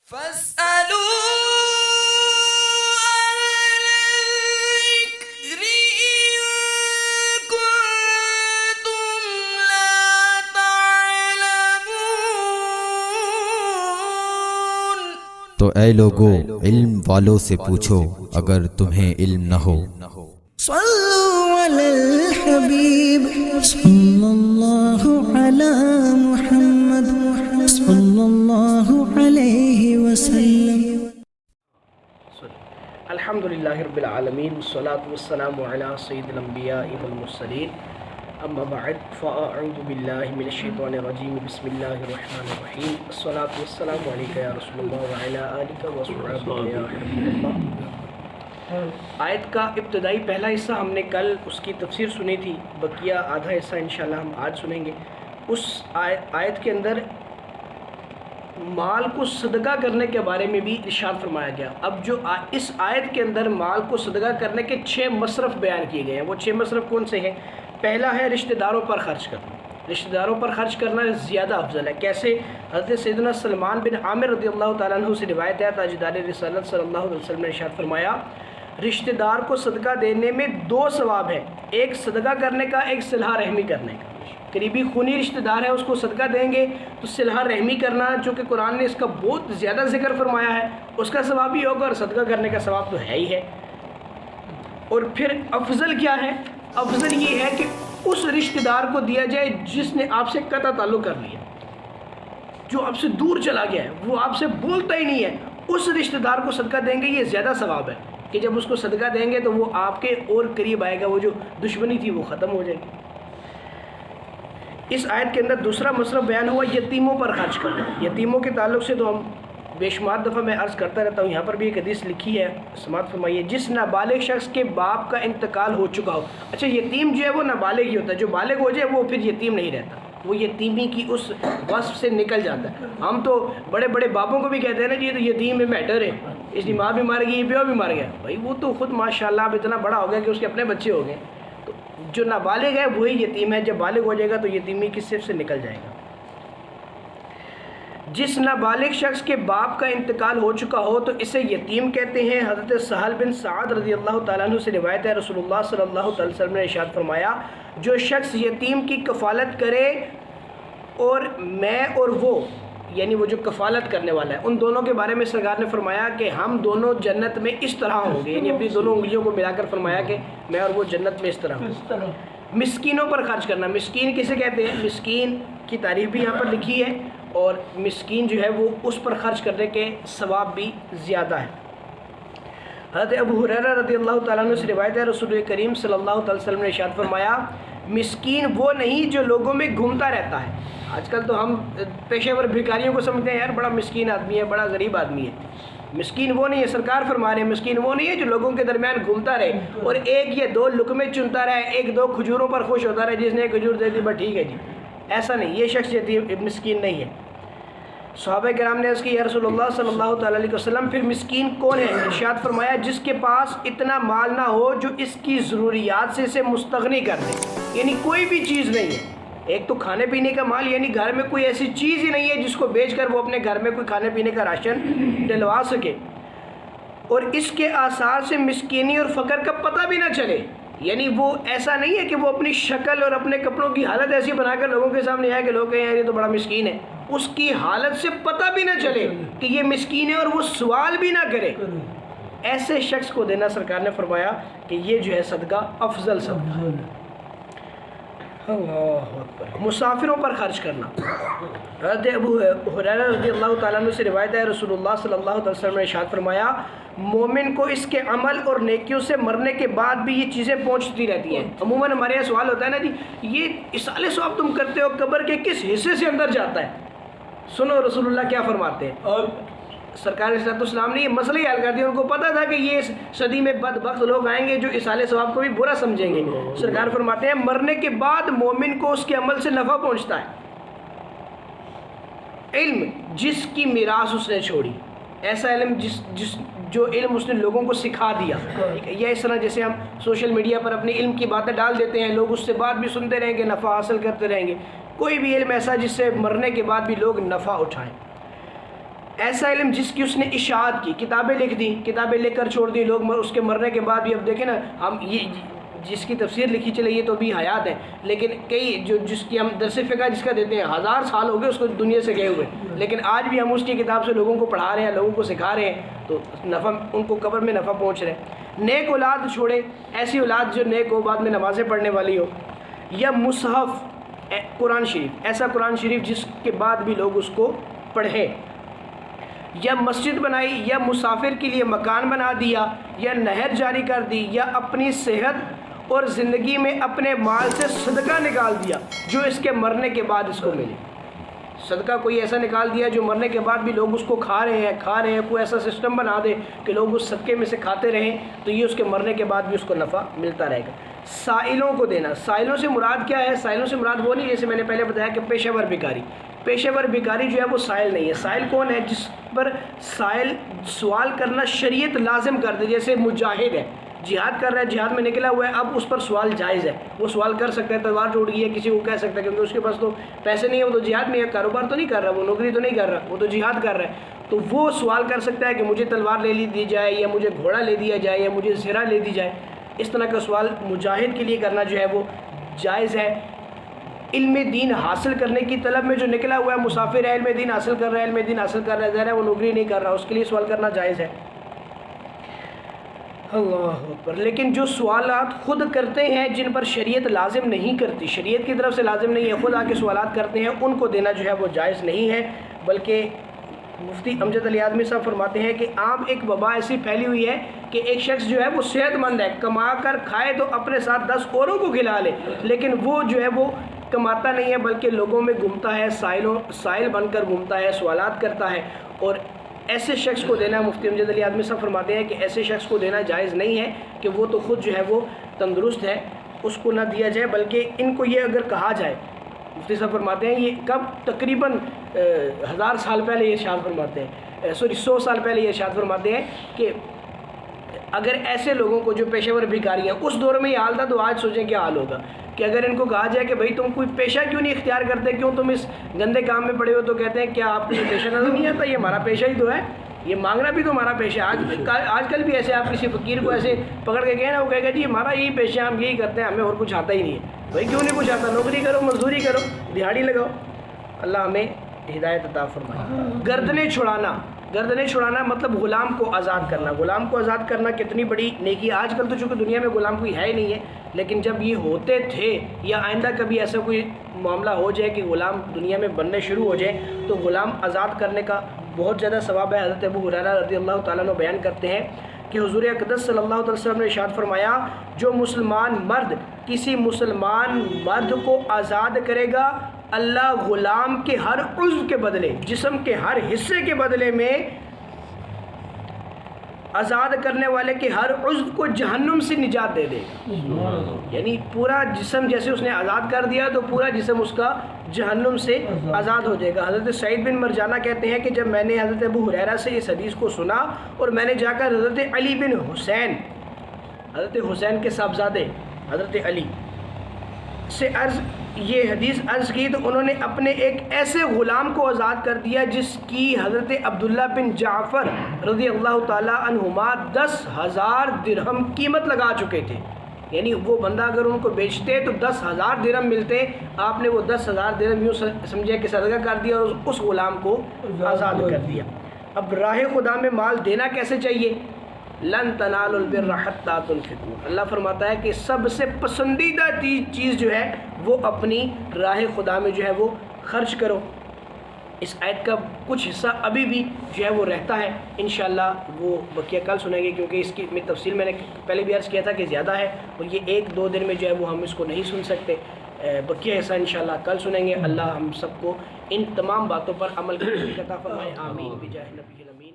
فاسألوا الذكر إن كنتم لا تعلمون۔ تو اے لوگو علم والوں سے پوچھو اگر تمہیں علم نہ ہو۔ صلوا علی الحبیب صلی اللہ علی محمد صلی اللہ علیہ وسلم۔ الحمدللہ رب العالمین والصلاة والسلام علی سید الانبیاء والمرسلین، اما بعد فاعوذ باللہ من الشیطان الرجیم، بسم اللہ الرحمن الرحیم، الصلاة والسلام علیک یا رسول اللہ وعلی آلک وصحبہ یا حبیب اللہ۔ آیت کا ابتدائی پہلا حصہ ہم نے کل اس کی تفسیر سنی تھی، بقیہ آدھا حصہ انشاءاللہ ہم آج سنیں گے۔ اس آیت کے اندر مال کو صدقہ کرنے کے بارے میں بھی ارشاد فرمایا گیا۔ اب جو اس آیت کے اندر مال کو صدقہ کرنے کے 6 مصرف بیان کیے گئے ہیں، وہ 6 مصرف کون سے ہیں؟ پہلا ہے رشتہ داروں پر خرچ کرنا۔ رشتہ داروں پر خرچ کرنا زیادہ افضل ہے۔ کیسے؟ حضرت سیدنا سلمان بن عامر رضی اللہ تعالیٰ عنہ سے روایت ہے، تاجدار رسالت صلی اللہ علیہ وسلم نے ارشاد فرمایا، رشتہ دار کو صدقہ دینے میں 2 ثواب ہیں، ایک صدقہ کرنے کا، ایک صلح رحمی کرنے کا۔ قریبی خونی رشتہ دار ہے، اس کو صدقہ دیں گے تو صلح رحمی کرنا، چونکہ قرآن نے اس کا بہت زیادہ ذکر فرمایا ہے، اس کا ثواب بھی ہوگا اور صدقہ کرنے کا ثواب تو ہے ہی ہے۔ اور پھر افضل کیا ہے؟ افضل یہ ہے کہ اس رشتہ دار کو دیا جائے جس نے آپ سے قطع تعلق کر لیا، جو آپ سے دور چلا گیا ہے، وہ آپ سے بولتا ہی نہیں ہے، اس رشتہ دار کو صدقہ دیں گے، یہ زیادہ ثواب ہے کہ جب اس کو صدقہ دیں گے تو وہ آپ کے اور قریب آئے گا، وہ جو دشمنی تھی وہ ختم ہو جائے گی۔ اس آیت کے اندر دوسرا مصرف بیان ہوا یتیموں پر خرچ کرنا۔ یتیموں کے تعلق سے تو ہم بے شمار دفعہ میں عرض کرتا رہتا ہوں، یہاں پر بھی ایک حدیث لکھی ہے، سماعت فرمائیے، جس نابالغ شخص کے باپ کا انتقال ہو چکا ہو۔ اچھا، یتیم جو ہے وہ نابالغ ہی ہوتا ہے، جو بالغ ہو جائے وہ پھر یتیم نہیں رہتا، وہ یتیمی کی اس وصف سے نکل جاتا ہے۔ ہم تو بڑے بڑے باپوں کو بھی کہتے ہیں نا جی یہ تو یتیم ہے، میٹر ہے، اس کی ماں بھی مار گئی، پیو بھی مار گیا، بھائی وہ تو خود ماشاءاللہ اب اتنا بڑا ہو گیا کہ اس کے اپنے بچے ہو گئے۔ تو جو نابالغ ہے وہی یتیم ہے، جب بالغ ہو جائے گا تو یتیمی کی صرف سے نکل جائے گا۔ جس نابالغ شخص کے باپ کا انتقال ہو چکا ہو تو اسے یتیم کہتے ہیں۔ حضرت سہل بن سعد رضی اللہ تعالیٰ عنہ سے روایت ہے، رسول اللہ صلی اللہ علیہ وسلم نے ارشاد فرمایا، جو شخص یتیم کی کفالت کرے اور میں اور وہ، یعنی وہ جو کفالت کرنے والا ہے، ان دونوں کے بارے میں سرکار نے فرمایا کہ ہم دونوں جنت میں اس طرح ہوں گے، یعنی اپنی دونوں انگلیوں کو ملا کر فرمایا کہ میں اور وہ جنت میں اس طرح ہوں۔ مسکینوں پر خرچ کرنا۔ مسکین کسے کہتے ہیں؟ مسکین کی تعریف بھی یہاں پر لکھی ہے، اور مسکین جو ہے وہ اس پر خرچ کرنے کے ثواب بھی زیادہ ہے۔ حضرت ابو ہریرہ رضی اللہ تعالیٰ عنہ سے روایت ہے، رسول کریم صلی اللہ علیہ وسلم نے ارشاد فرمایا، مسکین وہ نہیں جو لوگوں میں گھومتا رہتا ہے۔ آج کل تو ہم پیشے ور بھکاریوں کو سمجھتے ہیں، یار بڑا مسکین آدمی ہے، بڑا غریب آدمی ہے۔ مسکین وہ نہیں ہے، سرکار فرما رہے ہیں مسکین وہ نہیں ہے جو لوگوں کے درمیان گھومتا رہے اور ایک یا 2 لقمے چنتا رہے، 1-2 کھجوروں پر خوش ہوتا رہے، جس نے کھجور دے دی بس ٹھیک ہے جی، ایسا نہیں، یہ شخص مسکین نہیں ہے۔ صحابہ کرام نے عرض کی، یا رسول اللہ صلی اللہ تعالیٰ علیہ وسلم پھر مسکین کون ہے؟ ارشاد فرمایا، جس کے پاس اتنا مال نہ ہو جو اس کی ضروریات سے اسے مستغنی کر دے، یعنی کوئی بھی چیز نہیں ہے، ایک تو کھانے پینے کا مال، یعنی گھر میں کوئی ایسی چیز ہی نہیں ہے جس کو بیچ کر وہ اپنے گھر میں کوئی کھانے پینے کا راشن ڈلوا سکے، اور اس کے آثار سے مسکینی اور فقر کا پتہ بھی نہ چلے، یعنی وہ ایسا نہیں ہے کہ وہ اپنی شکل اور اپنے کپڑوں کی حالت ایسی بنا کر لوگوں کے سامنے آئے کہ لوگ کہیں یار یہ تو بڑا مسکین ہے، اس کی حالت سے پتہ بھی نہ چلے کہ یہ مسکین ہے اور وہ سوال بھی نہ کرے، ایسے شخص کو دینا سرکار نے فرمایا کہ یہ جو ہے صدقہ افضل صدقہ ہے۔ اللہ اکبر۔ مسافروں پر خرچ کرنا۔ حضرت ابو ہریرہ رضی اللہ تعالیٰ عنہ سے روایت ہے، رسول اللہ صلی اللہ علیہ وسلم نے ارشاد فرمایا، مومن کو اس کے عمل اور نیکیوں سے مرنے کے بعد بھی یہ چیزیں پہنچتی رہتی ہیں۔ عموماً ہمارے یہاں سوال ہوتا ہے نا جی یہ اصال ثواب تم کرتے ہو قبر کے کس حصے سے اندر جاتا ہے؟ سنو رسول اللہ کیا فرماتے ہیں، اور سرکار صلی اللہ علیہ وسلم نے یہ مسئلہ ہی حل کر دیا۔ ان کو پتہ تھا کہ یہ اس صدی میں بدبخت لوگ آئیں گے جو اصال ثواب کو بھی برا سمجھیں گے۔ سرکار فرماتے ہیں مرنے کے بعد مومن کو اس کے عمل سے نفع پہنچتا ہے۔ علم جس کی میراث اس نے چھوڑی، ایسا علم جو علم اس نے لوگوں کو سکھا دیا، یا اس طرح جیسے ہم سوشل میڈیا پر اپنے علم کی باتیں ڈال دیتے ہیں، لوگ اس سے بات بھی سنتے رہیں گے، نفع حاصل کرتے رہیں گے۔ کوئی بھی علم ایسا جس سے مرنے کے بعد بھی لوگ نفع اٹھائیں۔ ایسا علم جس کی اس نے اشاعت کی، کتابیں لکھ دی، کتابیں لکھ کر چھوڑ دی، لوگ اس کے مرنے کے بعد بھی اب دیکھیں نا ہم یہ جس کی تفسیر لکھی چلے یہ تو بھی حیات ہے، لیکن کئی جس کی ہم درس فقہ جس کا دیتے ہیں 1000 سال ہو گئے اس کو دنیا سے گئے ہوئے، لیکن آج بھی ہم اس کی کتاب سے لوگوں کو پڑھا رہے ہیں، لوگوں کو سکھا رہے ہیں، تو نفع ان کو قبر میں نفع پہنچ رہے ہیں۔ نیک اولاد چھوڑے، ایسی اولاد جو نیک ہو، بعد میں نمازیں پڑھنے والی ہو، یا مصحف قرآن شریف، ایسا قرآن شریف جس کے بعد بھی لوگ اس کو پڑھیں، یا مسجد بنائی، یا مسافر کے لیے مکان بنا دیا، یا نہر جاری کر دی، یا اپنی صحت اور زندگی میں اپنے مال سے صدقہ نکال دیا جو اس کے مرنے کے بعد اس کو ملے۔ صدقہ کوئی ایسا نکال دیا جو مرنے کے بعد بھی لوگ اس کو کھا رہے ہیں، کوئی ایسا سسٹم بنا دے کہ لوگ اس صدقے میں سے کھاتے رہیں، تو یہ اس کے مرنے کے بعد بھی اس کو نفع ملتا رہے گا۔ سائلوں کو دینا، سائلوں سے مراد کیا ہے؟ سائلوں سے مراد وہ نہیں جیسے میں نے پہلے بتایا کہ پیشہ ور بھکاری، پیشہ ور بھکاری جو ہے وہ سائل نہیں ہے۔ سائل کون ہے؟ جس پر سائل سوال کرنا شریعت لازم کر دے، جیسے مجاہد ہے، جہاد کر رہا ہے، جہاد میں نکلا ہوا ہے، اب اس پر سوال جائز ہے، وہ سوال کر سکتا ہے، تلوار ٹوٹ گئی ہے کسی کو کہہ سکتا ہے کیونکہ اس کے پاس تو پیسے نہیں ہے، وہ تو جہاد میں ہے، کاروبار تو نہیں کر رہا، وہ نوکری تو نہیں کر رہا، وہ تو جہاد کر رہا ہے، تو وہ سوال کر سکتا ہے کہ مجھے تلوار لے دی جائے، یا مجھے گھوڑا لے دیا جائے، یا مجھے زرہ لے دی جائے۔ اس طرح کا سوال مجاہد کے لیے کرنا جو ہے وہ جائز ہے۔ علم دین حاصل کرنے کی طلب میں جو نکلا ہوا ہے، مسافر ہے، علم دین حاصل کر رہا ہے، علم دین حاصل کر رہا ہے، ظاہر ہے وہ نوکری نہیں کر رہا، اس کے لیے سوال کرنا جائز ہے۔ اللہ اکبر۔ لیکن جو سوالات خود کرتے ہیں جن پر شریعت لازم نہیں کرتی، شریعت کی طرف سے لازم نہیں ہے، خود آ کے سوالات کرتے ہیں، ان کو دینا جو ہے وہ جائز نہیں ہے، بلکہ مفتی امجد علی اعظمی صاحب فرماتے ہیں کہ عام ایک وبا ایسی پھیلی ہوئی ہے کہ ایک شخص جو ہے وہ صحت مند ہے، کما کر کھائے تو اپنے ساتھ 10 اوروں کو کھلا لے، لیکن وہ جو ہے وہ کماتا نہیں ہے بلکہ لوگوں میں گھومتا ہے، سائل بن کر گھومتا ہے، سوالات کرتا ہے، اور ایسے شخص کو دینا، مفتی امجد علی اعظمی صاحب فرماتے ہیں کہ ایسے شخص کو دینا جائز نہیں ہے کہ وہ تو خود جو ہے وہ تندرست ہے، اس کو نہ دیا جائے، بلکہ ان کو یہ اگر کہا جائے، مفتی صاحب فرماتے ہیں یہ کب تقریباً 1000 سال پہلے یہ ارشاد فرماتے ہیں، 100 سال پہلے یہ ارشاد فرماتے ہیں کہ اگر ایسے لوگوں کو جو پیشہ ور بھکاری ہیں، اس دور میں یہ حال تھا تو آج سوچیں کیا حال ہوگا، کہ اگر ان کو کہا جائے کہ بھائی تم کوئی پیشہ کیوں نہیں اختیار کرتے، کیوں تم اس گندے کام میں پڑے ہو، تو کہتے ہیں کیا آپ کو یہ پیشہ نظر نہیں آتا، یہ ہمارا پیشہ ہی تو ہے، یہ مانگنا بھی تو ہمارا پیشہ ہے۔ آج کل بھی ایسے آپ کسی فقیر کو ایسے پکڑ کے کہیں نا، وہ کہے گا جی ہمارا یہی پیشہ ہے، ہم یہی کرتے ہیں، ہمیں اور کچھ آتا ہی نہیں ہے۔ بھائی کیوں نہیں کچھ آتا؟ نوکری کرو، مزدوری کرو، دیہاڑی لگاؤ۔ اللہ ہمیں ہدایت عطا فرمائے۔ گردنیں چھڑانا مطلب غلام کو آزاد کرنا۔ غلام کو آزاد کرنا کتنی بڑی نیکی ہے۔ آج کل تو چونکہ دنیا میں غلام کوئی ہے ہی نہیں ہے، لیکن جب یہ ہوتے تھے یا آئندہ کبھی ایسا کوئی معاملہ ہو جائے کہ غلام دنیا میں بننے شروع ہو جائے تو غلام آزاد کرنے کا بہت زیادہ ثواب ہے۔ حضرت ابو ہریرہ رضی اللہ تعالیٰ عنہ بیان کرتے ہیں کہ حضور اقدس صلی اللہ علیہ وسلم نے ارشاد فرمایا، جو مسلمان مرد کسی مسلمان مرد کو آزاد کرے گا، اللہ غلام کے ہر عضو کے بدلے، جسم کے ہر حصے کے بدلے میں آزاد کرنے والے کے ہر عضو کو جہنم سے نجات دے دے گا۔ یعنی پورا جسم جیسے اس نے آزاد کر دیا تو پورا جسم اس کا جہنم سے آزاد ہو جائے گا۔ حضرت سعید بن مرجانہ کہتے ہیں کہ جب میں نے حضرت ابو ہریرہ سے اس حدیث کو سنا اور میں نے جا کر حضرت علی بن حسین، حضرت حسین کے صاحبزادے حضرت علی سے یہ حدیث عرض کی تو انہوں نے اپنے ایک ایسے غلام کو آزاد کر دیا جس کی حضرت عبداللہ بن جعفر رضی اللہ تعالی عنہما 10,000 درہم قیمت لگا چکے تھے۔ یعنی وہ بندہ اگر ان کو بیچتے تو 10,000 درہم ملتے، آپ نے وہ 10,000 درہم یوں سمجھے کہ صدقہ کر دیا اور اس غلام کو آزاد کر دیا۔ اب راہ خدا میں مال دینا کیسے چاہیے؟ لن تنالوا البر حتى تنفقوا۔ اللہ فرماتا ہے کہ سب سے پسندیدہ چیز جو ہے وہ اپنی راہ خدا میں جو ہے وہ خرچ کرو۔ اس آیت کا کچھ حصہ ابھی بھی جو ہے وہ رہتا ہے، انشاءاللہ وہ بقیہ کل سنیں گے، کیونکہ اس کی تفصیل میں نے پہلے بھی عرض کیا تھا کہ زیادہ ہے اور یہ 1-2 دن میں جو ہے وہ ہم اس کو نہیں سن سکتے۔ بقیہ حصہ انشاءاللہ کل سنیں گے۔ اللہ ہم سب کو ان تمام باتوں پر عمل کرنے کی عطا فرمائے، آمین بجاہ نبی الامین۔